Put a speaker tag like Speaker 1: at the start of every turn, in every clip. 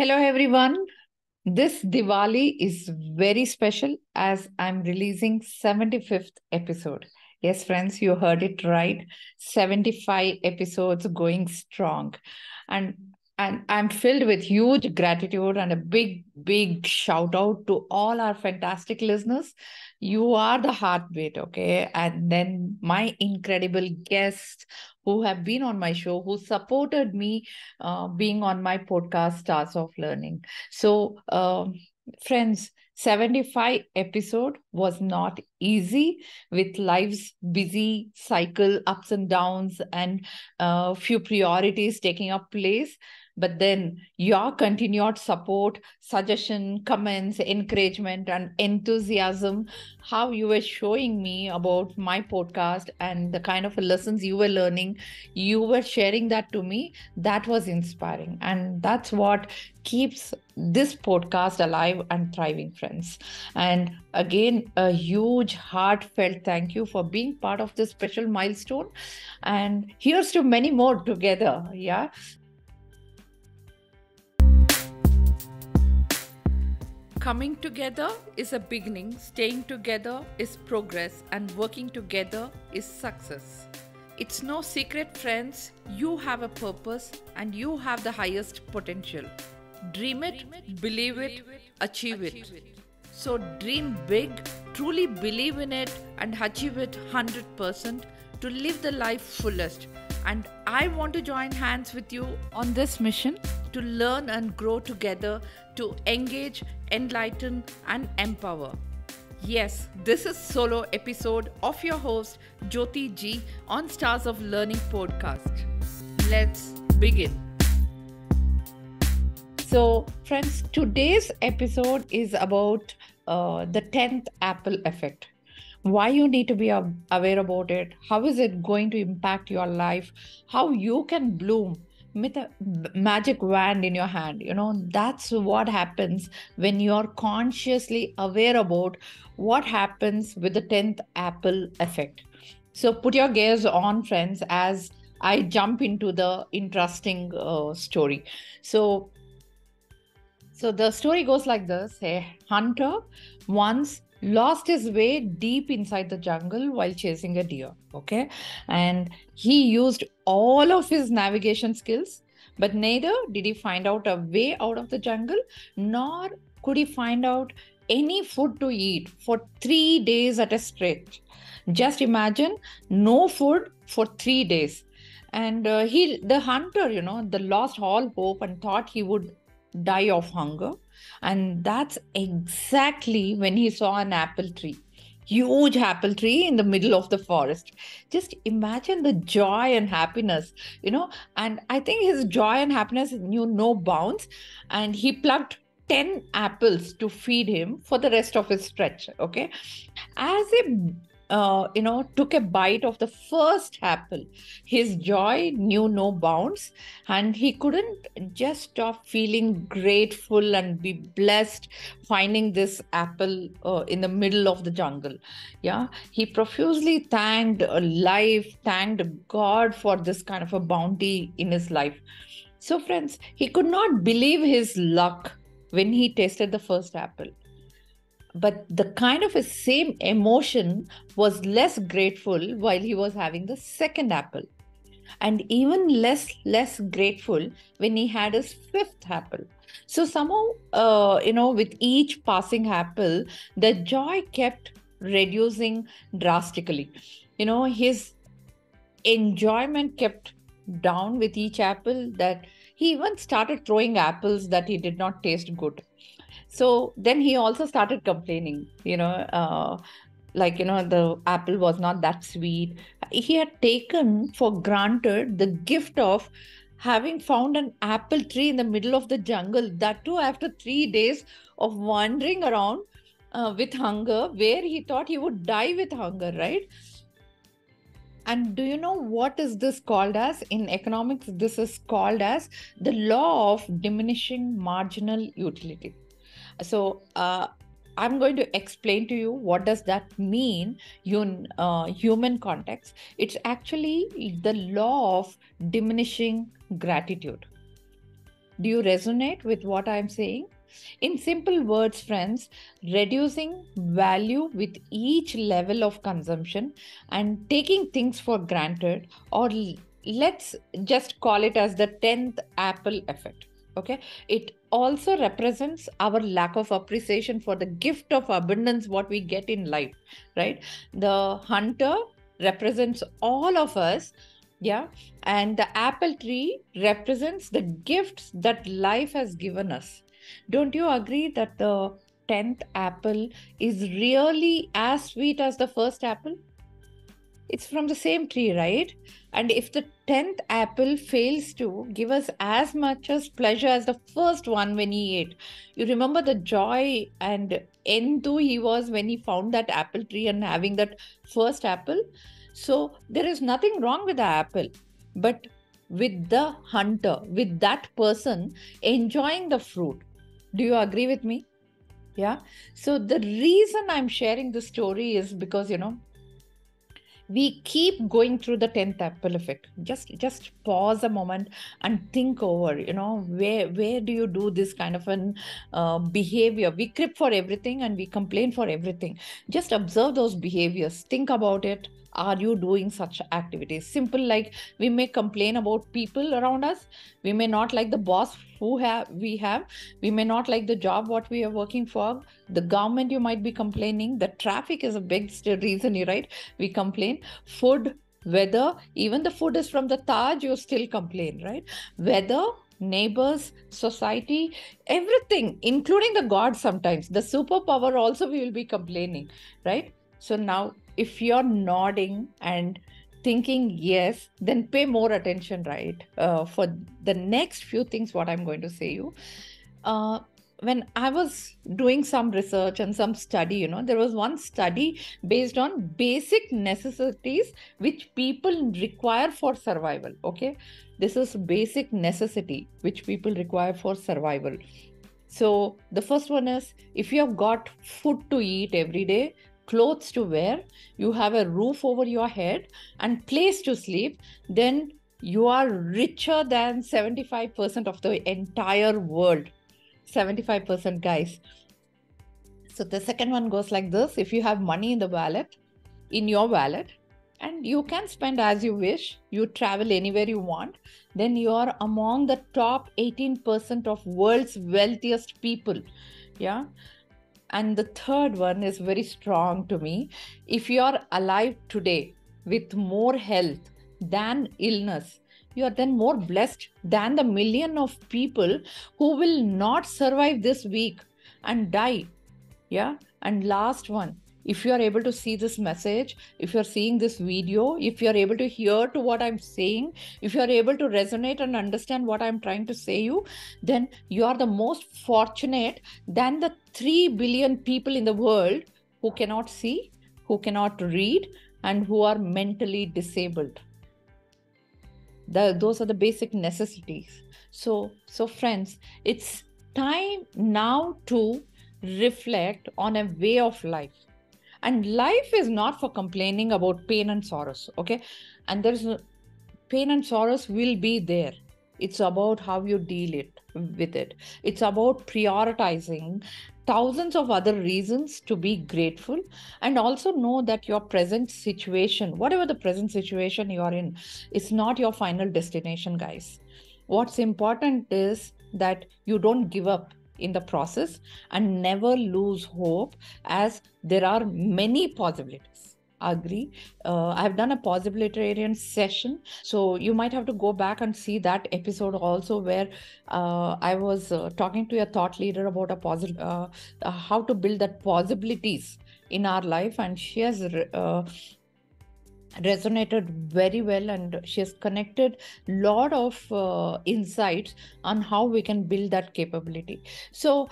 Speaker 1: Hello, everyone. This Diwali is very special as I'm releasing 75th episode. Yes, friends, you heard it right. 75 episodes going strong. And and I'm filled with huge gratitude and a big shout out to all our fantastic listeners. You are the heartbeat, okay? And then my incredible guests who have been on my show, who supported me being on my podcast, Stars of Learning. So, friends, 75 episode was not easy with life's busy cycle, ups and downs, and few priorities taking up place. But then your continued support, suggestion, comments, encouragement, and enthusiasm, how you were showing me about my podcast and the kind of lessons you were learning, you were sharing that to me. That was inspiring. And that's what keeps this podcast alive and thriving, friends. And again, a huge heartfelt thank you for being part of this special milestone. And here's to many more together. Yeah. Coming together is a beginning, staying together is progress, and working together is success. It's no secret, friends, you have a purpose and you have the highest potential. Dream it, believe it, achieve it. So dream big, truly believe in it, and achieve it 100% to live the life fullest. And I want to join hands with you on this mission to learn and grow together, to engage, enlighten, and empower. Yes, this is solo episode of your host Jyoti G on Stars of Learning podcast. Let's begin. So, friends, today's episode is about the 10th Apple effect. Why you need to be aware about it, how is it going to impact your life, how you can bloom with a magic wand in your hand. That's what happens when you're consciously aware about what happens with the 10th Apple effect. So put your gaze on, friends, as I jump into the interesting story. So the story goes like this. A hunter once lost his way deep inside the jungle while chasing a deer. Okay. And he used all of his navigation skills, but neither did he find out a way out of the jungle, nor could he find out any food to eat for 3 days at a stretch. Just imagine no food for 3 days. And the hunter, the lost all hope and thought he would die of hunger. And that's exactly when he saw an apple tree, huge apple tree in the middle of the forest. Just imagine the joy and happiness. And I think his joy and happiness knew no bounds. And he plucked 10 apples to feed him for the rest of his stretch. Okay. As he took a bite of the first apple, his joy knew no bounds, and he couldn't just stop feeling grateful and be blessed finding this apple in the middle of the jungle. Yeah, he profusely thanked life, thanked God for this kind of a bounty in his life. So, friends, he could not believe his luck when he tasted the first apple, but the kind of a same emotion was less grateful while he was having the second apple, and even less grateful when he had his fifth apple. So somehow, with each passing apple, the joy kept reducing drastically. His enjoyment kept down with each apple, that he even started throwing apples that he did not taste good. So then he also started complaining, the apple was not that sweet. He had taken for granted the gift of having found an apple tree in the middle of the jungle, that too after 3 days of wandering around with hunger, where he thought he would die with hunger, right? And do you know what is this called as? In economics, this is called as the law of diminishing marginal utility. So I'm going to explain to you what does that mean in human context. It's actually the law of diminishing gratitude. Do you resonate with what I'm saying? In simple words, friends, reducing value with each level of consumption and taking things for granted, or let's just call it as the 10th apple effect. Okay, it also represents our lack of appreciation for the gift of abundance what we get in life, right? The hunter represents all of us, yeah, and the apple tree represents the gifts that life has given us. Don't you agree that the 10th apple is really as sweet as the first apple? It's from the same tree, right? And if the 10th apple fails to give us as much as pleasure as the first one when he ate, you remember the joy and enthused he was when he found that apple tree and having that first apple? So there is nothing wrong with the apple, but with the hunter, with that person enjoying the fruit. Do you agree with me? Yeah. So the reason I'm sharing this story is because, we keep going through the 10th apple effect. Just pause a moment and think over, where do you do this kind of an behavior? We crib for everything and we complain for everything. Just observe those behaviors, think about it. Are you doing such activities? Simple, like we may complain about people around us. We may not like the boss we have. We may not like the job what we are working for. The government, you might be complaining. The traffic is a big reason, right? We complain. Food, weather, even the food is from the Taj, you still complain, right? Weather, neighbors, society, everything, including the God sometimes. The superpower also we will be complaining, right? So now, if you're nodding and thinking yes, then pay more attention, right? For the next few things, what I'm going to say you. When I was doing some research and some study, there was one study based on basic necessities which people require for survival. Okay. This is basic necessity which people require for survival. So the first one is, if you have got food to eat every day, clothes to wear, you have a roof over your head and place to sleep, then you are richer than 75% of the entire world. 75%, guys. So the second one goes like this: if you have money in your wallet, and you can spend as you wish, you travel anywhere you want, then you are among the top 18% of world's wealthiest people. Yeah. And the third one is very strong to me. If you are alive today with more health than illness, you are then more blessed than the million of people who will not survive this week and die. Yeah. And last one, if you are able to see this message, if you're seeing this video, if you're able to hear to what I'm saying, if you're able to resonate and understand what I'm trying to say you, then you are the most fortunate than the 3 billion people in the world who cannot see, who cannot read, and who are mentally disabled. Those are the basic necessities. So friends, it's time now to reflect on a way of life. And life is not for complaining about pain and sorrows, okay? And pain and sorrows will be there. It's about how you deal with it. It's about prioritizing thousands of other reasons to be grateful, and also know that your present situation, whatever the present situation you are in, is not your final destination, guys. What's important is that you don't give up in the process and never lose hope, as there are many possibilities. Agree. I've done a possibilitarian session, so you might have to go back and see that episode also, where I was talking to a thought leader about how to build that possibilities in our life, and she has resonated very well, and she has connected lot of insights on how we can build that capability. So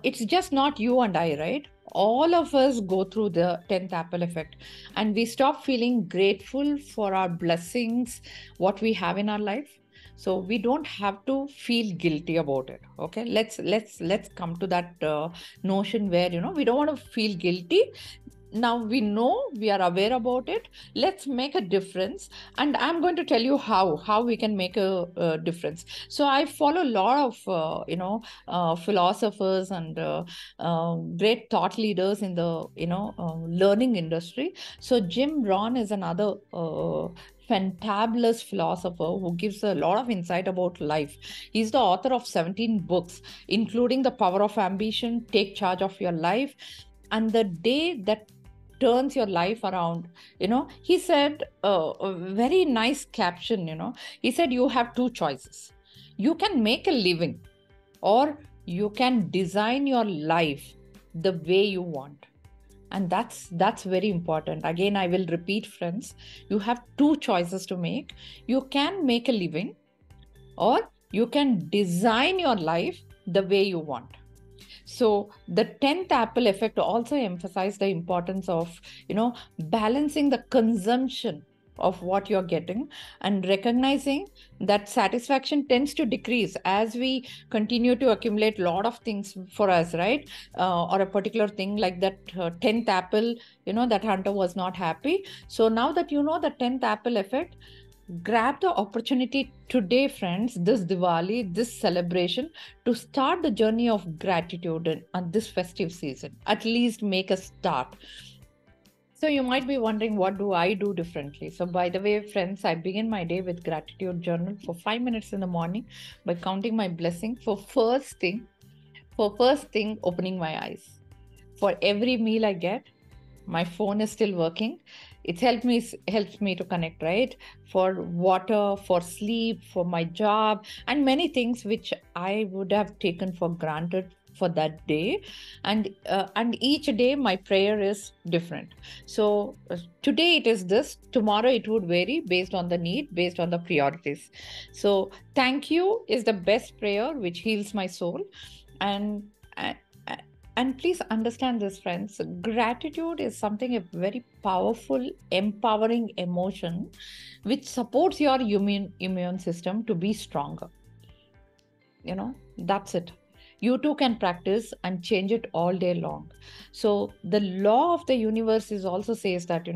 Speaker 1: it's just not you and I, right? All of us go through the 10th apple effect, and we stop feeling grateful for our blessings, what we have in our life. So we don't have to feel guilty about it. Okay, let's come to that notion where we don't want to feel guilty. now we know, we are aware about it. Let's make a difference. And I'm going to tell you how we can make a difference. So I follow a lot of, philosophers and great thought leaders in the, learning industry. So Jim Rohn is another fantabulous philosopher who gives a lot of insight about life. He's the author of 17 books, including The Power of Ambition, Take Charge of Your Life, and The Day That Turns Your Life Around. He said a very nice caption. He said, you have two choices. You can make a living, or you can design your life the way you want. And that's very important. Again, I will repeat, friends, you have two choices to make. You can make a living, or you can design your life the way you want. So the 10th Apple effect also emphasized the importance of, balancing the consumption of what you're getting and recognizing that satisfaction tends to decrease as we continue to accumulate a lot of things for us, right? Or a particular thing like that 10th apple, that hunter was not happy. So now that you know the 10th apple effect, grab the opportunity today, friends, this Diwali, this celebration, to start the journey of gratitude on this festive season. At least make a start. So you might be wondering, what do I do differently? So by the way, friends, I begin my day with gratitude journal for 5 minutes in the morning by counting my blessing for first thing, opening my eyes. For every meal I get, my phone is still working. It helps me to connect, right? For water, for sleep, for my job, and many things which I would have taken for granted for that day. And each day my prayer is different. So today it is this, tomorrow it would vary based on the need, based on the priorities. So thank you is the best prayer which heals my soul. And and please understand this, friends. Gratitude is something, a very powerful, empowering emotion which supports your immune system to be stronger. That's it. You too can practice and change it all day long. So the law of the universe is also says that,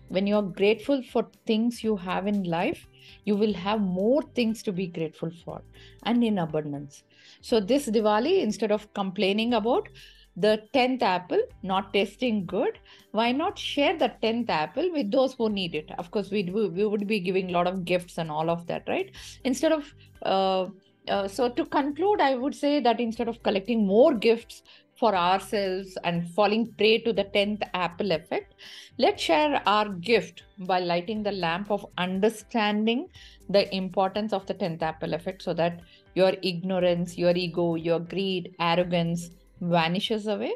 Speaker 1: when you're grateful for things you have in life, you will have more things to be grateful for, and in abundance. So this Diwali, instead of complaining about the 10th apple not tasting good, why not share the 10th apple with those who need it? Of course, we would be giving a lot of gifts and all of that, right? Instead of so to conclude, I would say that instead of collecting more gifts for ourselves and falling prey to the 10th apple effect, let's share our gift by lighting the lamp of understanding the importance of the 10th apple effect, so that your ignorance, your ego, your greed, arrogance vanishes away.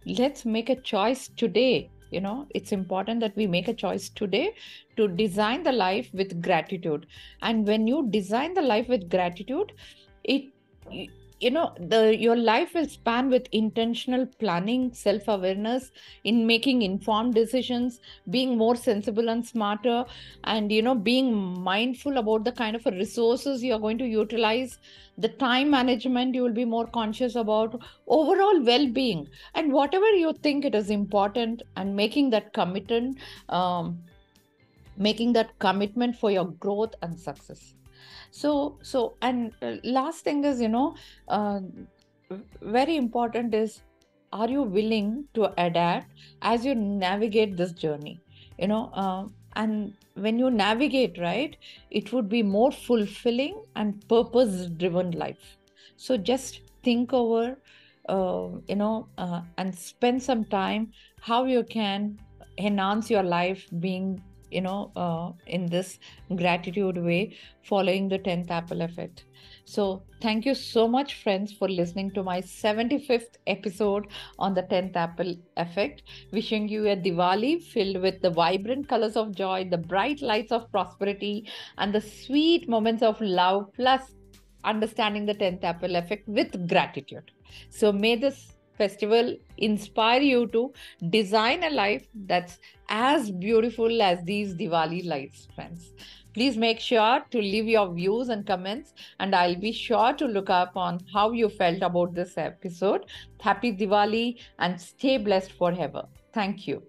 Speaker 1: Let's make a choice today. It's important that we make a choice today to design the life with gratitude. And when you design the life with gratitude, your life will span with intentional planning, self-awareness, in making informed decisions, being more sensible and smarter, and being mindful about the kind of resources you're going to utilize, the time management you will be more conscious about, overall well-being, and whatever you think it is important, and making that commitment for your growth and success. So and last thing is, very important is, are you willing to adapt as you navigate this journey? And when you navigate, right, it would be more fulfilling and purpose driven life. So just think over, and spend some time how you can enhance your life, being in this gratitude way, following the 10th apple effect. So thank you so much, friends, for listening to my 75th episode on the 10th apple effect. Wishing you a Diwali filled with the vibrant colors of joy, the bright lights of prosperity, and the sweet moments of love, plus understanding the 10th apple effect with gratitude. So may this festival inspire you to design a life that's as beautiful as these Diwali lights, friends. Please make sure to leave your views and comments, and I'll be sure to look up on how you felt about this episode. Happy Diwali and stay blessed forever. Thank you.